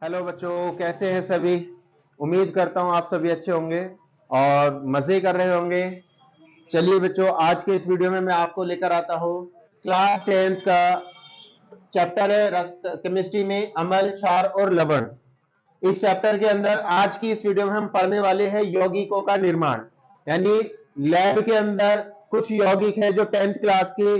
Hello बच्चों, कैसे हैं सभी। उम्मीद करता हूं आप सभी अच्छे होंगे और मजे कर रहे होंगे। चलिए बच्चों, आज के इस वीडियो में मैं आपको लेकर आता हूं क्लास 10th का चैप्टर है केमिस्ट्री में अम्ल, क्षार और लवण। इस चैप्टर के अंदर आज की इस वीडियो में हम पढ़ने वाले हैं यौगिकों का निर्माण। यानी लैब के अंदर कुछ यौगिक है जो 10th क्लास के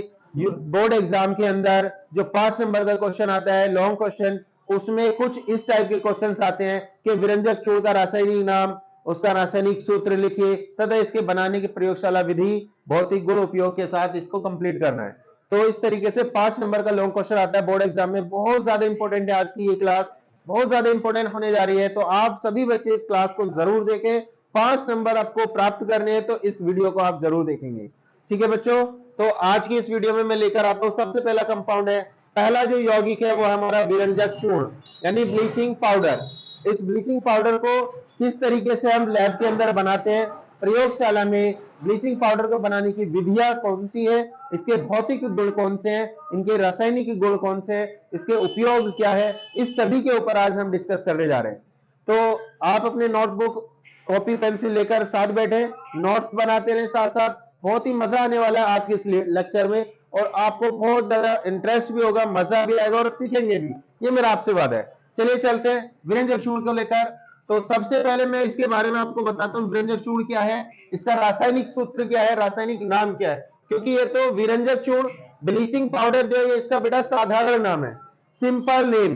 बोर्ड एग्जाम के अंदर जो 5 नंबर का क्वेश्चन आता है, लॉन्ग क्वेश्चन, उसमें कुछ इस टाइप के क्वेश्चंस आते हैं कि विरंजक चूर्ण का रासायनिक नाम, उसका रासायनिक सूत्र लिखिए तथा इसके बनाने की प्रयोगशाला विधि, भौतिक गुण उपयोग के साथ इसको कंप्लीट करना है। तो इस तरीके से 5 नंबर का लॉन्ग क्वेश्चन आता है बोर्ड एग्जाम में। बहुत ज्यादा इंपॉर्टेंट है आज की ये क्लास, बहुत ज्यादा इंपॉर्टेंट होने जा रही है। तो आप सभी बच्चे इस क्लास को जरूर देखें। 5 नंबर आपको प्राप्त करने हैं तो इस वीडियो को आप जरूर देखेंगे। ठीक है बच्चों, तो आज की इस वीडियो में मैं लेकर आता हूं सबसे पहला कंपाउंड है, पहला जो यौगिक है वो हमारा विरंजक चूर्ण यानी ब्लीचिंग पाउडर। इस ब्लीचिंग पाउडर को किस तरीके से हम लैब के अंदर बनाते हैं, प्रयोगशाला में ब्लीचिंग पाउडर को बनाने की विधियां कौन सी है, इसके भौतिक गुण कौन से हैं, इनके रासायनिक गुण कौन से हैं, इसके उपयोग क्या है, इस सभी के ऊपर आज हम डिस्कस करने जा रहे हैं। तो आप अपने नोटबुक, कॉपी, पेंसिल लेकर साथ बैठे, नोट्स बनाते रहे साथ साथ। बहुत ही मजा आने वाला है आज के इस लेक्चर में और आपको बहुत ज्यादा इंटरेस्ट भी होगा, मजा भी आएगा और सीखेंगे भी, ये मेरा आपसे वादा है। चलिए चलते हैं विरंजक चूर्ण को लेकर। तो सबसे पहले मैं इसके बारे में आपको बताता हूं विरंजक चूर्ण क्या है, इसका रासायनिक सूत्र क्या है, रासायनिक नाम क्या है। क्योंकि ये तो विरंजक चूर्ण, ब्लीचिंग पाउडर जो है इसका बेटा साधारण नाम है, सिंपल नेम।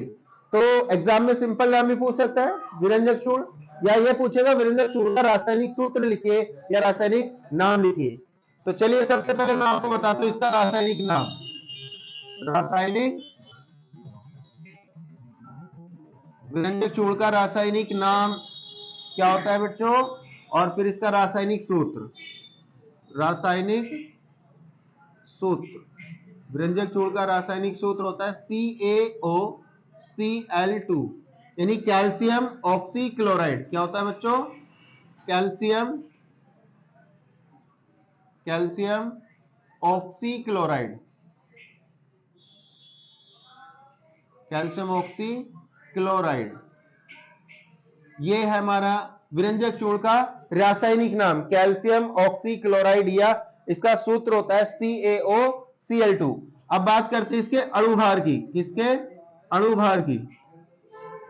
तो एग्जाम में सिंपल नाम भी पूछ सकता है विरंजक चूर्ण, या ये पूछेगा विरंजक चूर्ण का रासायनिक सूत्र लिखिए या रासायनिक नाम लिखिए। तो चलिए सबसे पहले मैं आपको बताता हूं इसका रासायनिक नाम। रासायनिक विरंजक चूर्ण का रासायनिक नाम क्या होता है बच्चों, और फिर इसका रासायनिक सूत्र। रासायनिक सूत्र, विरंजक चूर्ण का रासायनिक सूत्र होता है CaOCl2 यानी कैल्शियम ऑक्सी क्लोराइड। क्या होता है बच्चों, calcium oxy chloride, calcium oxy chloride, ये है हमारा विरंजक चूर्ण का रासायनिक नाम, कैल्शियम ऑक्सी क्लोराइड, या इसका सूत्र होता है CaOCl2। अब बात करते हैं इसके अणुभार की, किसके अणुभार की,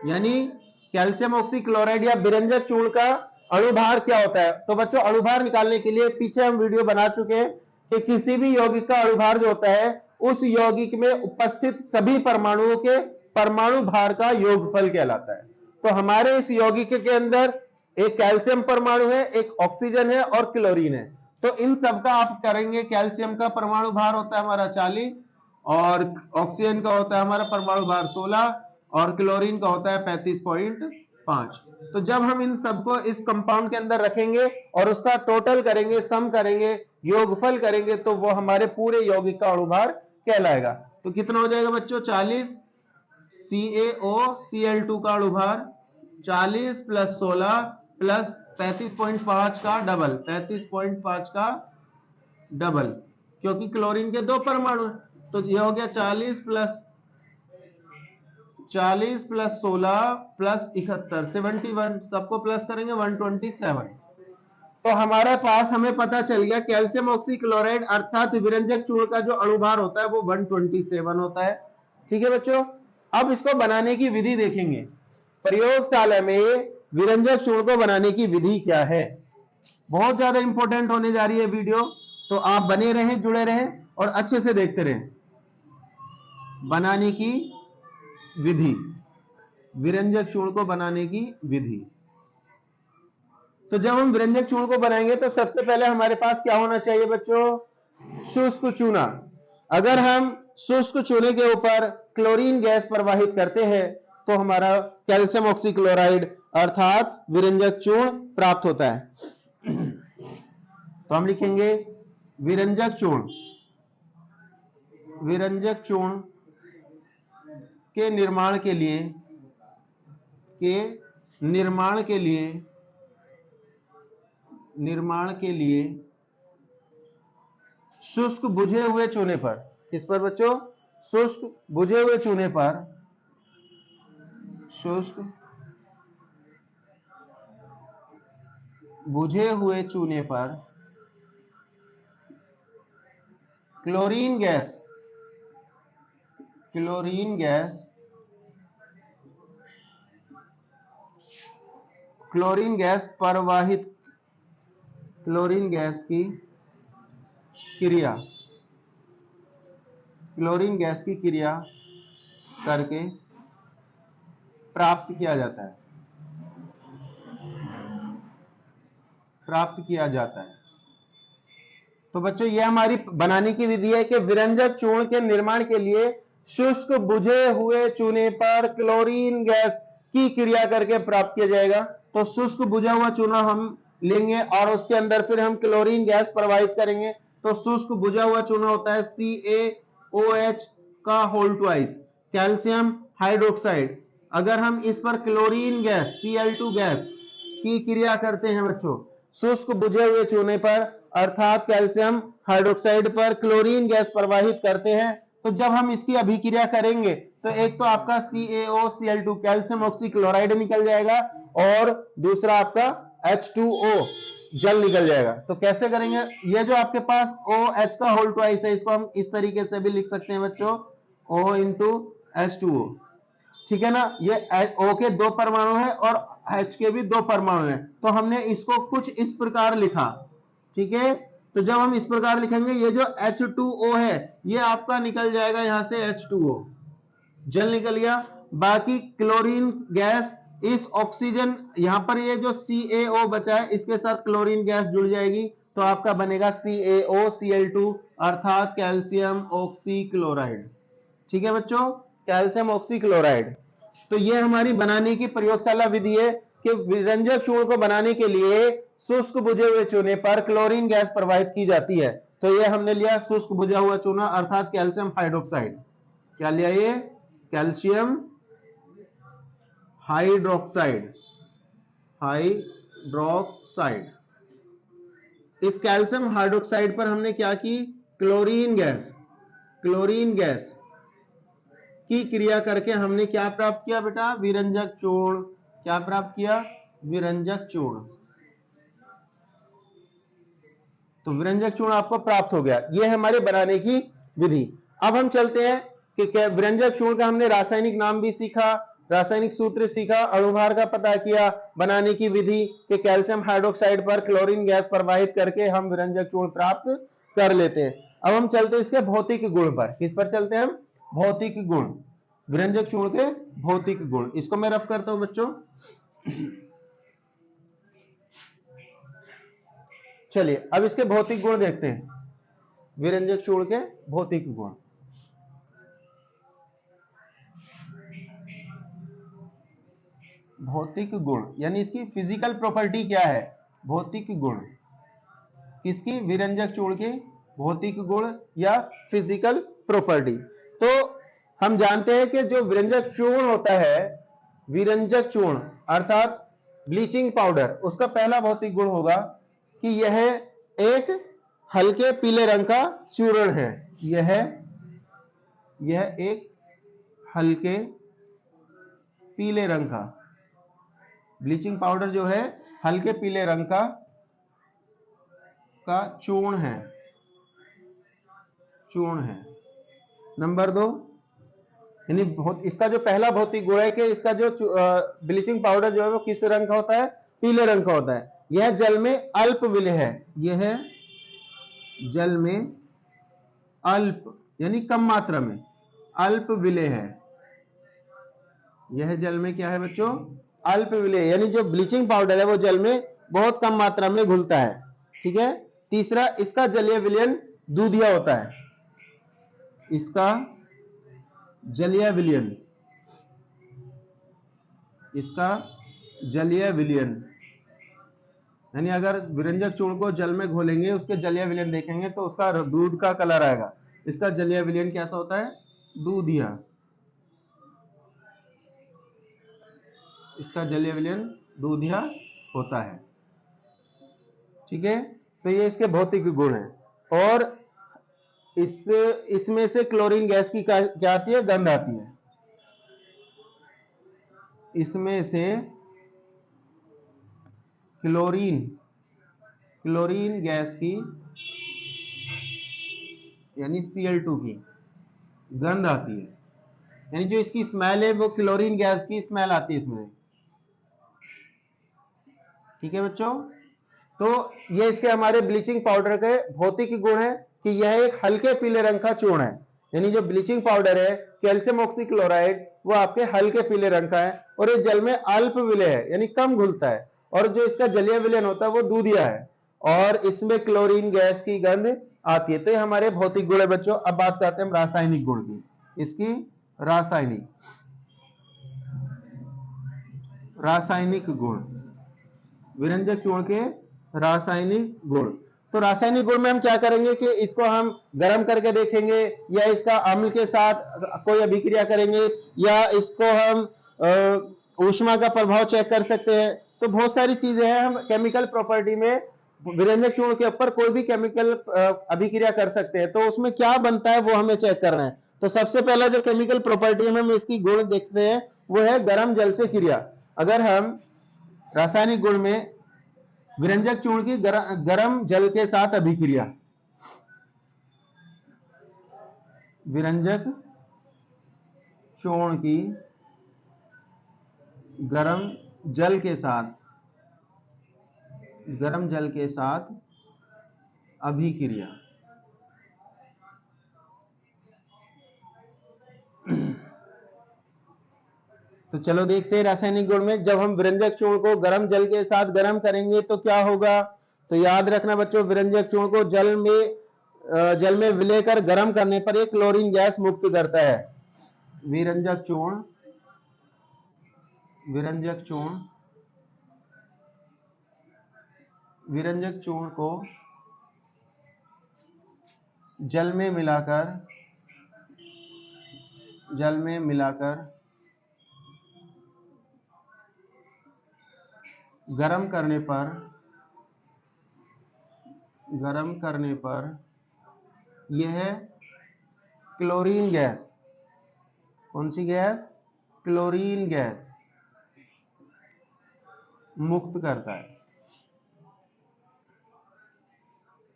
यानी कैल्शियम ऑक्सी क्लोराइड या विरंजक चूर्ण का अणुभार क्या होता है। तो बच्चों अणुभार निकालने के लिए पीछे हम वीडियो बना चुके हैं कि किसी भी यौगिक का अणुभार जो होता है उस यौगिक में उपस्थित सभी परमाणुओं के परमाणु भार का योगफल कहलाता है। तो हमारे इस यौगिक के अंदर एक कैल्शियम परमाणु है, एक ऑक्सीजन है और क्लोरीन है। तो इन सब का आप करेंगे, कैल्शियम का परमाणु भार होता है हमारा 40 और ऑक्सीजन का होता है हमारा परमाणु भार 16 और क्लोरीन का होता है 35.5। तो जब हम इन सबको इस कंपाउंड के अंदर रखेंगे और उसका टोटल करेंगे, सम करेंगे, योगफल करेंगे, तो वो हमारे पूरे यौगिक का अणुभार कहलाएगा। तो कितना हो जाएगा बच्चों, 40 CaOCl2 का अणुभार 40 प्लस 16 प्लस 35.5 का डबल, 35.5 का डबल, क्योंकि क्लोरीन के 2 परमाणु हैं। तो ये हो गया 40 प्लस 16 प्लस 71, 71, सबको प्लस करेंगे 127। तो हमारे पास हमें पता चल गया कैल्शियम ऑक्सी क्लोराइड अर्थात विरंजक चूर्ण का जो अणुभार होता है वो 127 होता है। ठीक है बच्चों, अब इसको बनाने की विधि देखेंगे। प्रयोगशाला में विरंजक चूर्ण को बनाने की विधि क्या है, बहुत ज्यादा इंपॉर्टेंट होने जा रही है वीडियो। तो आप बने रहें, जुड़े रहें और अच्छे से देखते रहें। बनाने की विधि, विरंजक चूर्ण को बनाने की विधि। तो जब हम विरंजक चूर्ण को बनाएंगे तो सबसे पहले हमारे पास क्या होना चाहिए बच्चों, शुष्क चूना। अगर हम शुष्क चूने के ऊपर क्लोरीन गैस प्रवाहित करते हैं तो हमारा कैल्शियम ऑक्सी क्लोराइड अर्थात विरंजक चूर्ण प्राप्त होता है। तो हम लिखेंगे विरंजक चूर्ण, विरंजक चूर्ण के निर्माण के लिए, निर्माण के लिए शुष्क बुझे हुए चूने पर, किस पर बच्चों, शुष्क बुझे हुए चूने पर, शुष्क बुझे हुए चूने पर क्लोरीन गैस प्रवाहित क्लोरीन गैस की क्रिया करके प्राप्त किया जाता है। तो बच्चों ये हमारी बनाने की विधि है कि विरंजक चूर्ण के निर्माण के लिए शुष्क बुझे हुए चूने पर क्लोरीन गैस की क्रिया करके प्राप्त किया जाएगा। तो शुष्क बुझा हुआ चूना हम लेंगे और उसके अंदर फिर हम क्लोरीन गैस प्रवाहित करेंगे। तो शुष्क बुझा हुआ चूना होता है CaOH का होल ट्वाइस कैल्शियम हाइड्रोक्साइड। अगर हम इस पर क्लोरीन गैस Cl2 गैस की क्रिया करते हैं बच्चों, शुष्क बुझे हुए चूने पर अर्थात कैल्शियम हाइड्रोक्साइड पर क्लोरीन गैस प्रवाहित करते हैं, तो जब हम इसकी अभिक्रिया करेंगे तो एक तो आपका CaOCl2 कैल्शियम ऑक्सीक्लोराइड निकल जाएगा और दूसरा आपका H2O जल निकल जाएगा। तो कैसे करेंगे, ये जो आपके पास OH का होल ट्वाइस है इसको हम इस तरीके से भी लिख सकते हैं बच्चों, O इंटू H2O, ठीक है ना। ये O के 2 परमाणु है और H के भी 2 परमाणु है, तो हमने इसको कुछ इस प्रकार लिखा, ठीक है। तो जब हम इस प्रकार लिखेंगे ये जो H2O है ये आपका निकल जाएगा यहां से H2O जल निकल गया। बाकी क्लोरीन गैस इस ऑक्सीजन यहां पर ये जो CaO बचा है इसके साथ क्लोरीन गैस जुड़ जाएगी तो आपका बनेगा CaOCl2 अर्थात कैल्शियम ऑक्सीक्लोराइड, ठीक है बच्चों, कैल्शियम ऑक्सीक्लोराइड। तो ये हमारी बनाने की प्रयोगशाला विधि है कि विरंजक चूर्ण को बनाने के लिए शुष्क बुझे हुए चूने पर क्लोरीन गैस प्रवाहित की जाती है। तो ये हमने लिया शुष्क बुझा हुआ चूना अर्थात कैल्शियम हाइड्रोक्साइड। क्या लिया ये, कैल्शियम हाइड्रोक्साइड। इस कैल्शियम हाइड्रोक्साइड पर हमने क्या की, क्लोरीन गैस की क्रिया करके हमने क्या प्राप्त किया बेटा, विरंजक चूर्ण। क्या प्राप्त किया, विरंजक चूर्ण। तो विरंजक चूर्ण आपको प्राप्त हो गया। यह है हमारे बनाने की विधि। अब हम चलते हैं कि विरंजक चूर्ण का हमने रासायनिक नाम भी सीखा, रासायनिक सूत्र सीखा, अणुभार का पता किया, बनाने की विधि कि कैल्शियम हाइड्रोक्साइड पर क्लोरीन गैस प्रवाहित करके हम विरंजक चूर्ण प्राप्त कर लेते हैं। अब हम चलते हैं इसके भौतिक गुण पर। किस पर चलते हैं हम, भौतिक गुण, विरंजक चूर्ण के भौतिक गुण। इसको मैं रफ करता हूं बच्चों। चलिए अब इसके भौतिक गुण देखते हैं, विरंजक चूर्ण के भौतिक गुण। भौतिक गुण यानी इसकी फिजिकल प्रॉपर्टी क्या है, भौतिक गुण किसकी, विरंजक चूर्ण के भौतिक गुण या फिजिकल प्रॉपर्टी। तो हम जानते हैं कि जो विरंजक चूर्ण होता है, विरंजक चूर्ण अर्थात ब्लीचिंग पाउडर, उसका पहला भौतिक गुण होगा कि यह एक हल्के पीले रंग का चूर्ण है। यह एक हल्के पीले रंग का, ब्लीचिंग पाउडर जो है हल्के पीले रंग का चूर्ण है। नंबर 2, यानी इसका जो पहला भौतिक गुण है कि इसका जो ब्लीचिंग पाउडर जो है वो किस रंग का होता है, पीले रंग का होता है। यह जल में अल्प विलेय है, यह जल में अल्प यानी कम मात्रा में, अल्प विलेय है। यह जल में क्या है बच्चों, अल्प विलेय, यानी जो ब्लीचिंग पाउडर है वो जल में बहुत कम मात्रा में घुलता है, ठीक है। तीसरा, इसका जलीय विलयन दूधिया होता है। इसका जलीय विलयन यानी अगर विरंजक चूर्ण को जल में घोलेंगे उसके जलीय विलयन देखेंगे तो उसका दूध का कलर आएगा। इसका जलीय विलयन कैसा होता है, दूधिया। इसका जलीय विलयन दूधिया होता है, ठीक है। तो ये इसके भौतिक गुण हैं। और इसमें से क्लोरीन गैस की क्या आती है, गंध आती है। इसमें से क्लोरीन गैस की यानी Cl2 की गंध आती है, यानी जो इसकी स्मेल है वो क्लोरीन गैस की स्मेल आती है इसमें। ठीक है बच्चों, तो ये इसके हमारे ब्लीचिंग पाउडर के भौतिक गुण है कि यह एक हल्के पीले रंग का चूर्ण है, यानी जो ब्लीचिंग पाउडर है कैल्शियम ऑक्सीक्लोराइड वो आपके हल्के पीले रंग का है और ये जल में अल्प विलय है यानी कम घुलता है, और जो इसका जलीय विलयन होता है वो दूधिया है और इसमें क्लोरीन गैस की गंध आती है। तो ये हमारे भौतिक गुण है बच्चों। अब बात करते हैं हम रासायनिक गुण की। इसकी रासायनिक गुण, विरंजक चूर्ण के रासायनिक गुण। तो रासायनिक गुण में हम क्या करेंगे कि इसको हम गर्म करके देखेंगे या इसका अम्ल के साथ कोई अभिक्रिया करेंगे या इसको हम ऊष्मा का प्रभाव चेक कर सकते हैं। तो बहुत सारी चीजें हैं, हम केमिकल प्रॉपर्टी में विरंजक चूर्ण के ऊपर कोई भी केमिकल अभिक्रिया कर सकते हैं, तो उसमें क्या बनता है वो हमें चेक करना है। तो सबसे पहला जो केमिकल प्रॉपर्टी में हम इसकी गुण देखते हैं वो है गर्म जल से क्रिया। अगर हम रासायनिक गुण में विरंजक चूर्ण की गर्म जल के साथ अभिक्रिया, विरंजक चूर्ण की गर्म जल के साथ अभिक्रिया, तो चलो देखते हैं रासायनिक गुण में। जब हम विरंजक चूर्ण को गर्म जल के साथ गर्म करेंगे तो क्या होगा, तो याद रखना बच्चों, विरंजक चूर्ण को जल में विलय कर गर्म करने पर एक क्लोरीन गैस मुक्त करता है। विरंजक चूर्ण को जल में मिलाकर गरम करने पर यह क्लोरीन गैस, कौन सी गैस, क्लोरीन गैस मुक्त करता है।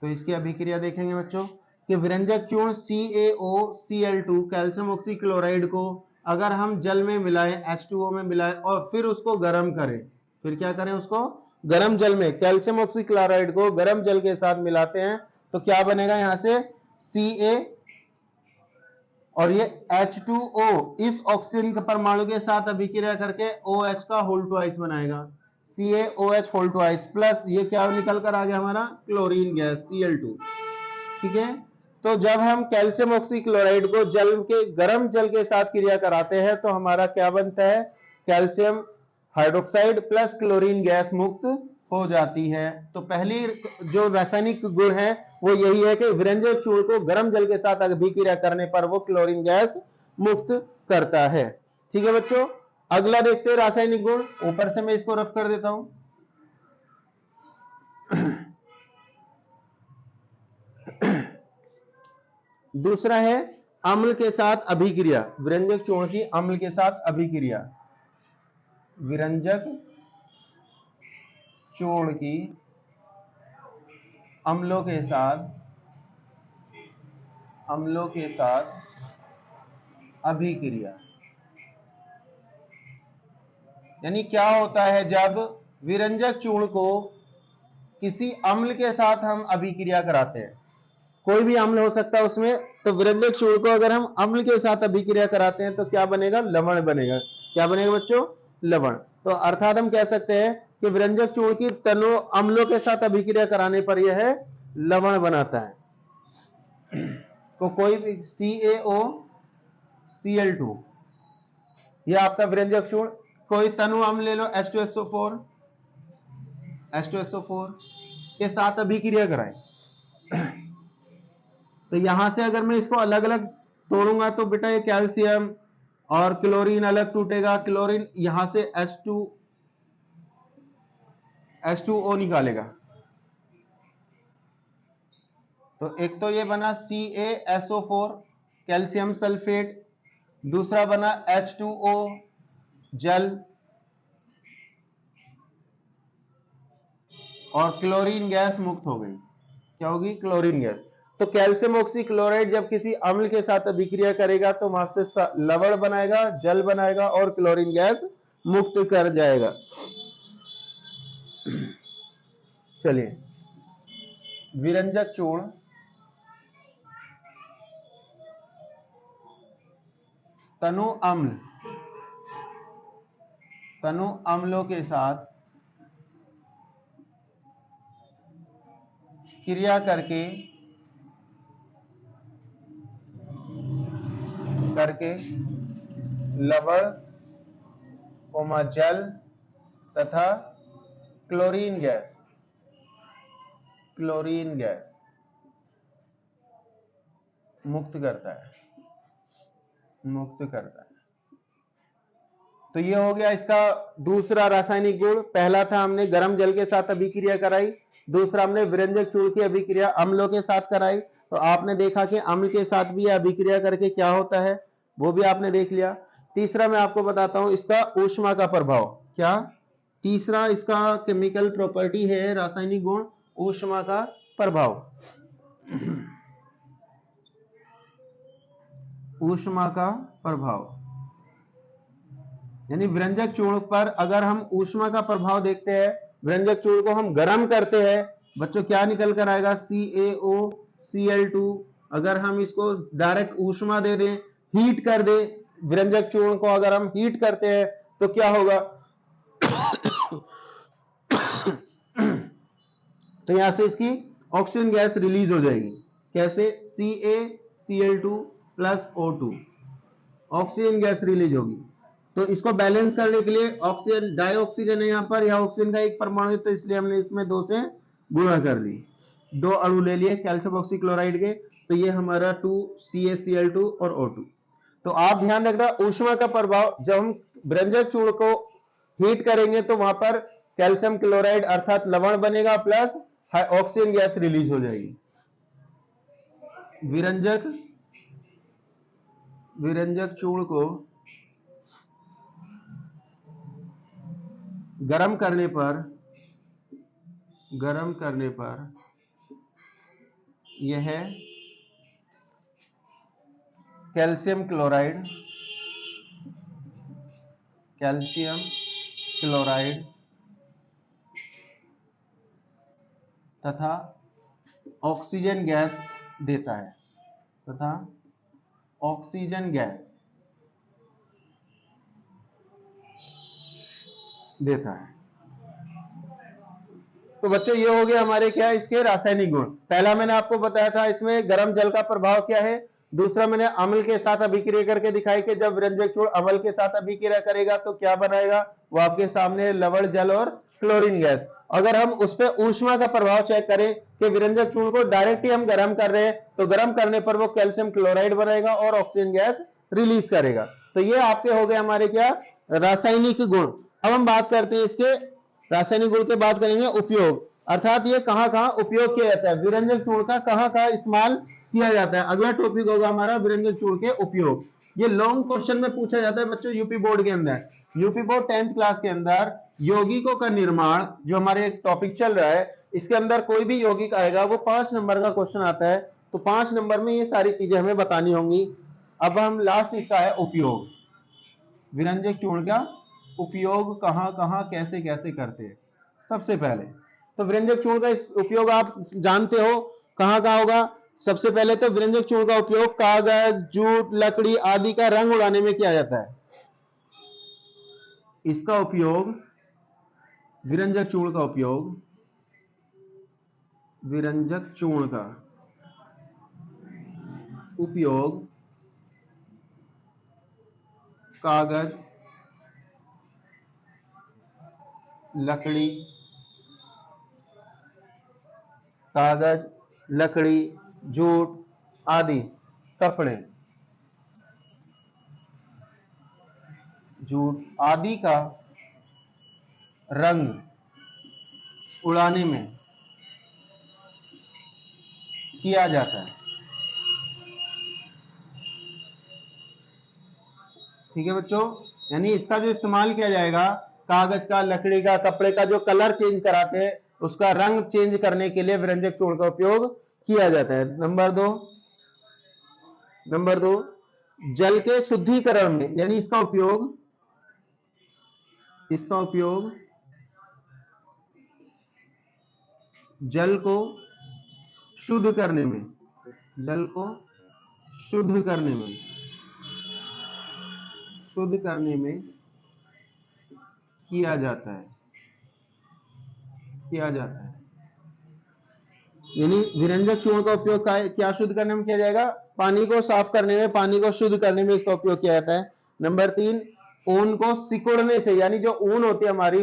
तो इसकी अभिक्रिया देखेंगे बच्चों कि विरंजक चूर्ण CaOCl2 कैल्शियम ऑक्सीक्लोराइड को अगर हम जल में मिलाएं, H2O में मिलाएं और फिर उसको गर्म करें, फिर क्या करें, उसको गर्म जल में कैल्शियम ऑक्सीक्लोराइड को गर्म जल के साथ मिलाते हैं तो क्या बनेगा, यहां से Ca और ये H2O इस ऑक्सीजन के परमाणु के साथ अभिक्रिया करके OH का होल ट्वाइस बनाएगा, CaOH होल ट्वाइस प्लस ये क्या निकल कर आ गया हमारा क्लोरीन गैस Cl2। ठीक है, तो जब हम कैल्शियम ऑक्सीक्लोराइड को गर्म जल के साथ क्रिया कराते हैं तो हमारा क्या बनता है, calcium hydroxide plus chlorine gas मुक्त हो जाती है। तो पहली जो रासायनिक गुण है वो यही है कि विरंजक चूर्ण को गर्म जल के साथ अभिक्रिया करने पर वो क्लोरीन गैस मुक्त करता है। ठीक है बच्चों, अगला देखते हैं रासायनिक गुण। ऊपर से मैं इसको रफ कर देता हूं। दूसरा है अम्ल के साथ अभिक्रिया, विरंजक चूर्ण की अम्ल के साथ अभिक्रिया, विरंजक चूर्ण की अम्लों के साथ अभिक्रिया, यानी क्या होता है जब विरंजक चूर्ण को किसी अम्ल के साथ हम अभिक्रिया कराते हैं, कोई भी अम्ल हो सकता है उसमें, तो विरंजक चूर्ण को अगर हम अम्ल के साथ अभिक्रिया कराते हैं तो क्या बनेगा, लवण बनेगा। क्या बनेगा बच्चों, लवण। तो अर्थात हम कह सकते हैं कि विरंजक चूर्ण की तनु अम्लों के साथ अभिक्रिया कराने पर यह लवण बनाता है। तो कोई भी CaOCl2 यह आपका विरंजक चूर्ण, कोई तनु अम्ल ले लो H2SO4 के साथ अभिक्रिया कराएं, तो यहां से अगर मैं इसको अलग अलग तोड़ूंगा तो बेटा ये कैल्शियम और क्लोरीन अलग टूटेगा, क्लोरीन यहां से H2O निकालेगा। तो एक तो ये बना CaSO4 कैल्शियम सल्फेट, दूसरा बना H2O जल, और क्लोरीन गैस मुक्त हो गई। क्या होगी? Chlorine gas. तो कैल्शियम ऑक्सीक्लोराइड जब किसी अम्ल के साथ अभिक्रिया करेगा तो वहां से लवण बनाएगा, जल बनाएगा और क्लोरीन गैस मुक्त कर जाएगा। चलिए, विरंजक चूर्ण तनु अम्लों के साथ क्रिया करके लवण, जल तथा क्लोरीन गैस मुक्त करता है। तो ये हो गया इसका दूसरा रासायनिक गुण। पहला था हमने गर्म जल के साथ अभिक्रिया कराई, दूसरा हमने विरंजक चूर्ण की अभिक्रिया अम्लों के साथ कराई। तो आपने देखा कि अम्ल के साथ भी अभिक्रिया करके क्या होता है, वो भी आपने देख लिया। तीसरा मैं आपको बताता हूं इसका ऊष्मा का प्रभाव। क्या? तीसरा इसका केमिकल प्रॉपर्टी है, रासायनिक गुण, ऊष्मा का प्रभाव। ऊष्मा का प्रभाव यानी विरंजक चूर्ण पर अगर हम ऊष्मा का प्रभाव देखते हैं, विरंजक चूर्ण को हम गर्म करते हैं, बच्चों क्या निकल कर आएगा? CaOCl2। अगर हम इसको डायरेक्ट ऊष्मा दे दें, हीट कर दें, विरंजक चूर्ण को अगर हम हीट करते हैं तो क्या होगा? तो यहां से इसकी ऑक्सीजन गैस रिलीज हो जाएगी। कैसे? CaCl2 plus O2 oxygen gas release होगी। तो इसको बैलेंस करने के लिए ऑक्सीजन, डाइऑक्सीजन है यहां पर, यह ऑक्सीजन का एक परमाणु है, तो इसलिए हमने इसमें 2 से गुणा कर ली, 2 अणु ले लिए कैल्शियम ऑक्सीक्लोराइड के। तो ये हमारा 2CaCl2 और O2। तो आप ध्यान रखना, ऊष्मा का प्रभाव, जब हम विरंजक चूर्ण को हीट करेंगे तो वहां पर कैल्शियम क्लोराइड अर्थात लवण बनेगा प्लस ऑक्सीजन गैस रिलीज हो जाएगी। विरंजक चूर्ण को गरम करने पर यह कैल्शियम क्लोराइड तथा ऑक्सीजन गैस देता है, तो बच्चों ये हो गया हमारे क्या इसके रासायनिक गुण। पहला मैंने आपको बताया था इसमें गर्म जल का प्रभाव क्या है। दूसरा मैंने अम्ल के साथ अभिक्रिया करके दिखाई कि जब विरंजक चूर्ण अम्ल के साथ अभिक्रिया करेगा तो क्या बनाएगा, वो आपके सामने लवण, जल और क्लोरीन गैस। अगर हम उस पर ऊष्मा का प्रभाव चेक करें कि विरंजक चूर्ण को डायरेक्ट ही हम गर्म कर रहे हैं तो गर्म करने पर वो कैल्शियम क्लोराइड बनाएगा और ऑक्सीजन गैस रिलीज करेगा। तो ये आपके हो गए हमारे क्या रासायनिक गुण। अब हम बात करते हैं इसके रासायनिक गुण के बात करेंगे उपयोग, अर्थात ये कहां-कहां उपयोग किया जाता है, विरंजक चूर्ण का कहां-कहां इस्तेमाल किया जाता है। अगला टॉपिक होगा हमारा विरंजक चूर्ण के उपयोग। ये लॉन्ग क्वेश्चन में पूछा जाता है बच्चों यूपी बोर्ड के अंदर। यूपी बोर्ड 10th क्लास के अंदर यौगिकों का निर्माण जो हमारे एक टॉपिक चल रहा है, इसके अंदर कोई भी यौगिक आएगा वो 5 नंबर का क्वेश्चन आता है। तो 5 नंबर में ये सारी चीजें हमें बतानी होंगी। अब हम लास्ट इसका है उपयोग, विरंजक चूर्ण का उपयोग कहां-कहां कैसे-कैसे करते हैं। सबसे पहले तो विरंजक चूर्ण का उपयोग आप जानते हो कहां-कहां होगा। सबसे पहले तो विरंजक चूर्ण का उपयोग कागज, जूट, लकड़ी आदि का रंग उड़ाने में किया जाता है। इसका उपयोग विरंजक चूर्ण का उपयोग कागज, लकड़ी, जूट आदि कपड़े, जूट आदि का रंग उड़ाने में किया जाता है। ठीक है बच्चों, यानी इसका जो इस्तेमाल किया जाएगा कागज का, लकड़ी का, कपड़े का जो कलर चेंज कराते हैं उसका रंग चेंज करने के लिए विरंजक चूर्ण का उपयोग किया जाता है। नंबर दो, जल के शुद्धिकरण में, यानी इसका उपयोग जल को शुद्ध करने में, शुद्ध करने में किया जाता है। यानी विरंजक चूर्ण का उपयोग क्या शुद्ध करने में किया जाएगा? पानी को साफ करने में, पानी को शुद्ध करने में इसका उपयोग किया जाता है। नंबर 3, ऊन को सिकुड़ने से, यानी जो ऊन होती है हमारी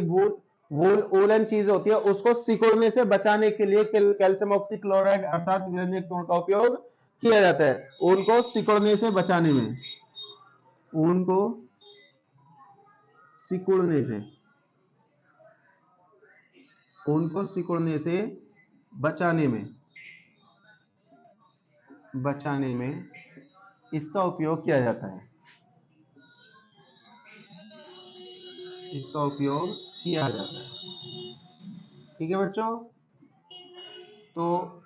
वूलन चीज होती है, उसको सिकुड़ने से बचाने के लिए कैल्शियम ऑक्सीक्लोराइड अर्थात विरंजक चूर्ण का उपयोग किया जाता है। ऊन को सिकुड़ने से बचाने में, बचाने में इसका उपयोग किया जाता है। ठीक है बच्चों, तो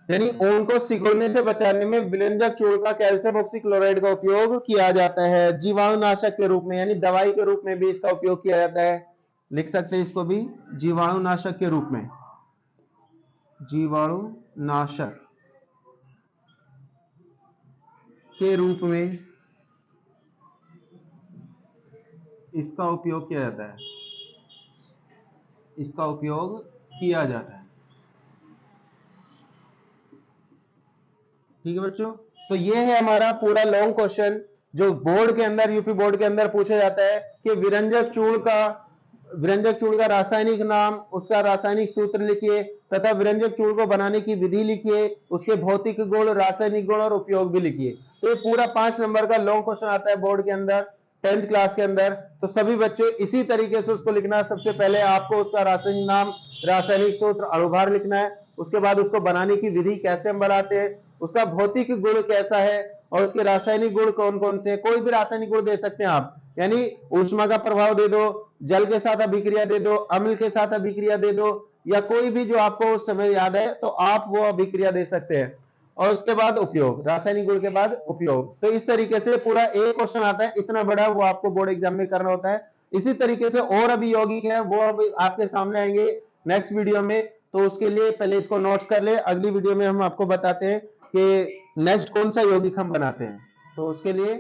यानी ऊन को सिकुड़ने से बचाने में विरंजक चूर्ण का कैल्शियम ऑक्सीक्लोराइड का उपयोग किया जाता है। जीवाणुनाशक के रूप में, यानी दवाई के रूप में भी इसका उपयोग किया जाता है। लिख सकते हैं इसको भी जीवाणुनाशक के रूप में, इसका उपयोग किया जाता है। ठीक है बच्चों, तो ये है हमारा पूरा लॉन्ग क्वेश्चन जो बोर्ड के अंदर, यूपी बोर्ड के अंदर पूछा जाता है कि विरंजक चूर्ण का रासायनिक नाम, उसका रासायनिक सूत्र लिखिए तथा विरंजक चूर्ण को बनाने की विधि लिखिए, उसके भौतिक गुण, रासायनिक गुण और उपयोग भी लिखिए। तो ये पूरा 5 नंबर का लॉन्ग क्वेश्चन आता है बोर्ड के अंदर 10th क्लास के अंदर। तो सभी बच्चे इसी तरीके से उसको लिखना है। सबसे पहले आपको उसका रासायनिक नाम, रासायनिक सूत्र, अणुभार लिखना है। उसके बाद उसको बनाने की विधि, कैसे हम बनाते हैं, उसका भौतिक गुण कैसा है और उसके रासायनिक गुण कौन कौन से, कोई भी रासायनिक गुण दे सकते हैं आप, यानी ऊष्मा का प्रभाव दे दो, जल के साथ अभिक्रिया दे दो, अम्ल के साथ अभिक्रिया दे दो, या कोई भी जो आपको उस समय याद है तो आप वो अभिक्रिया दे सकते हैं। और उसके बाद उपयोग, रासायनिक गुण के बाद उपयोग। तो इस तरीके से पूरा एक क्वेश्चन आता है, इतना बड़ा, वो आपको बोर्ड एग्जाम में करना होता है। इसी तरीके से और अभी यौगिक है वो अभी आपके सामने आएंगे नेक्स्ट वीडियो में। तो उसके लिए पहले इसको नोट्स कर ले, अगली वीडियो में हम आपको बताते हैं कि नेक्स्ट कौन सा यौगिक हम बनाते हैं। तो उसके लिए